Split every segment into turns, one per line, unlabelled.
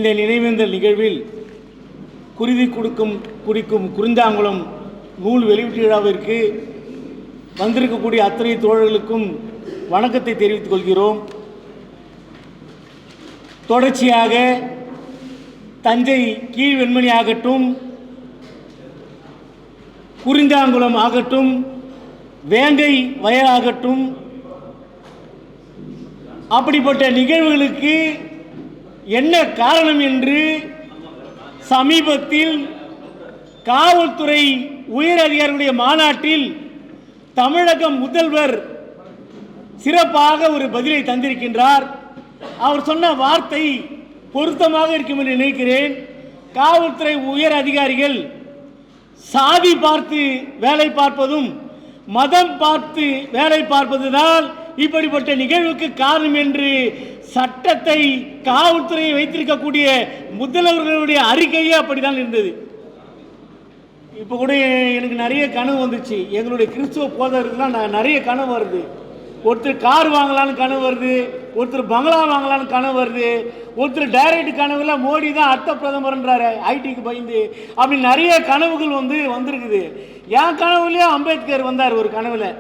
இந்த நினைவேந்தல் நிகழ்வில் குருதி குடிக்கும் குறிஞ்சாங்குளம் நூல் வெளியீட்டு விழாவிற்கு வந்திருக்கக்கூடிய அத்தனை தோழர்களுக்கும் வணக்கத்தை தெரிவித்துக் கொள்கிறோம். தொடர்ச்சியாக தஞ்சை கீழ்வெண்மணி ஆகட்டும், குறிஞ்சாங்குளம் ஆகட்டும், வேங்கை வயலாகட்டும், அப்படிப்பட்ட நிகழ்வுகளுக்கு என்ன காரணம் என்று சமீபத்தில் காவல்துறை உயர் அதிகாரிகளுடைய மாநாட்டில் தமிழக முதல்வர் சிறப்பாக ஒரு பதிலை தந்திருக்கின்றார். அவர் சொன்ன வார்த்தை பொருத்தமாக இருக்கும் என்று நினைக்கிறேன். காவல்துறை உயர் அதிகாரிகள் சாதி பார்த்து வேலை பார்ப்பதும் மதம் பார்த்து வேலை பார்ப்பதுதான் இப்படிப்பட்ட நிகழ்வுக்கு காரணம் என்று சட்டத்தை காவல்துறையை வைத்திருக்கக்கூடிய முதல்வர்களுடைய அறிக்கையே அப்படித்தான் இருந்தது. இப்போ கூட எனக்கு நிறைய கனவு வந்துச்சு. எங்களுடைய கிறிஸ்துவ போதகர்கள்லாம் நிறைய கனவு வருது. ஒருத்தர் கார் வாங்கலான்னு கனவு வருது, ஒருத்தர் பங்களா வாங்கலான்னு கனவு வருது, ஒருத்தர் டைரக்ட் கனவுல மோடி தான் அடுத்த பிரதமர்ன்றாரு ஐடிக்கு பயந்து. அப்படி நிறைய கனவுகள் வந்திருக்குது. என் கனவுலேயே அம்பேத்கர் வந்தார். ஒரு கனவுல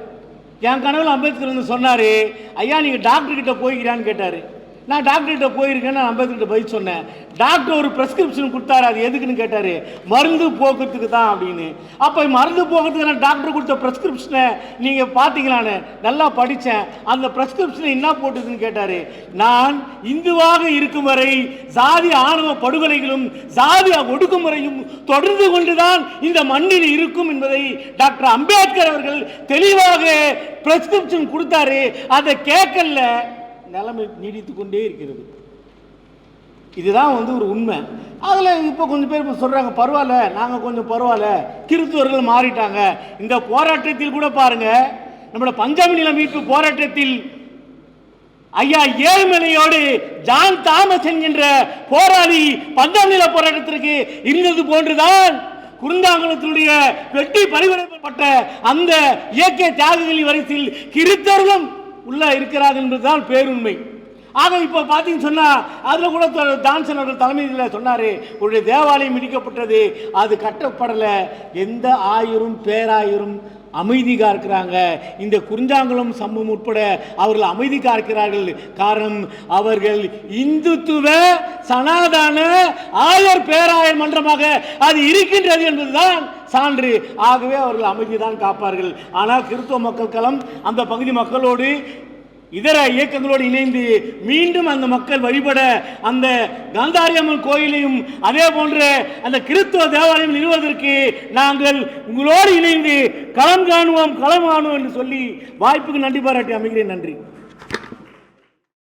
என் கனவுல அம்பேத்கர் வந்து சொன்னார், ஐயா நீங்கள் டாக்டர்கிட்ட போய்க்கிறான்னு கேட்டார். நான் டாக்டர்கிட்ட போயிருக்கேன்னு நான் அம்பேத்கர்கிட்ட பதில் சொன்னேன். டாக்டர் ஒரு ப்ரெஸ்கிரிப்ஷன் கொடுத்தாரு. அது எதுக்குன்னு கேட்டார். மருந்து போக்குறதுக்கு தான் அப்படின்னு. அப்போ மருந்து போக்குறதுக்கு நான் டாக்டர் கொடுத்த ப்ரெஸ்கிரிப்ஷனை நீங்கள் பார்த்தீங்களான்னு நல்லா படித்தேன். அந்த ப்ரெஸ்கிரிப்ஷனை என்ன போட்டுதுன்னு கேட்டார். நான் இந்துவாக இருக்கும் வரை சாதி ஆணவ படுகொலைகளும் சாதி ஒடுக்குமுறையும் தொடர்ந்து கொண்டுதான் இந்த மண்ணில் இருக்கும் என்பதை டாக்டர் அம்பேத்கர் அவர்கள் தெளிவாக ப்ரெஸ்கிரிப்ஷன் கொடுத்தாரு. அதை கேட்கல, நிலைமை நீடித்து கொண்டே இருக்கிறது. இதுதான் ஒரு உண்மை. அதில் இப்போ கொஞ்சம் பேர் சொல்கிறாங்க, பரவாயில்ல, நாங்கள் கொஞ்சம் பரவாயில்ல, கிறிஸ்துவர்கள் மாறிட்டாங்க. இந்த போராட்டத்தில் கூட பாருங்க, நம்மளோட பஞ்சாபி நில மீட்பு போராட்டத்தில் ஐயா ஏழுமலையோடு ஜான் தாமஸ் என்கின்ற போராளி பஞ்சாபி நில போராட்டத்திற்கு இருந்தது போன்றுதான் குறிஞ்சாங்குளத்தினுடைய வெட்டி பறிகொடுக்கப்பட்ட அந்த இயற்கை தியாகிகளின் வரிசையில் கிறிஸ்தவர்களும் உள்ள இருக்கிறார்கள் என்பதுதான் பேருண்மை. ஆக இப்போ பார்த்தீங்கன்னு சொன்னால் அதில் கூட ஜான்சன் அவர்கள் தலைமையில் சொன்னார், ஒரு தேவாலயம் இடிக்கப்பட்டது, அது கட்டப்படலை, எந்த ஆயிரம் பேராயிரம் அமைதிக்காக இருக்கிறாங்க. இந்த குறிஞ்சாங்குளம் சம்பவம் உட்பட அவர்கள் அமைதிக்காக இருக்கிறார்கள். காரணம், அவர்கள் இந்துத்துவ சனாதன ஆயர் பேராயர் மன்றமாக அது இருக்கின்றது என்பதுதான் சான்று. ஆகவே அவர்கள் அமைதி தான் காப்பார்கள். ஆனால் கிறிஸ்தவ மக்கள் களம் அந்த பகுதி மக்களோடு இதர இயக்கங்களோடு இணைந்து மீண்டும் அந்த மக்கள் வழிபட அந்த காந்தாரியம்மன் கோயிலையும் அதே போன்ற அந்த கிறிஸ்துவ தேவாலயம் நிறுவுவதற்கு நாங்கள் உங்களோடு இணைந்து களம் காணுவோம் என்று சொல்லி வாய்ப்புக்கு நன்றி பாராட்டி அமைகிறேன். நன்றி.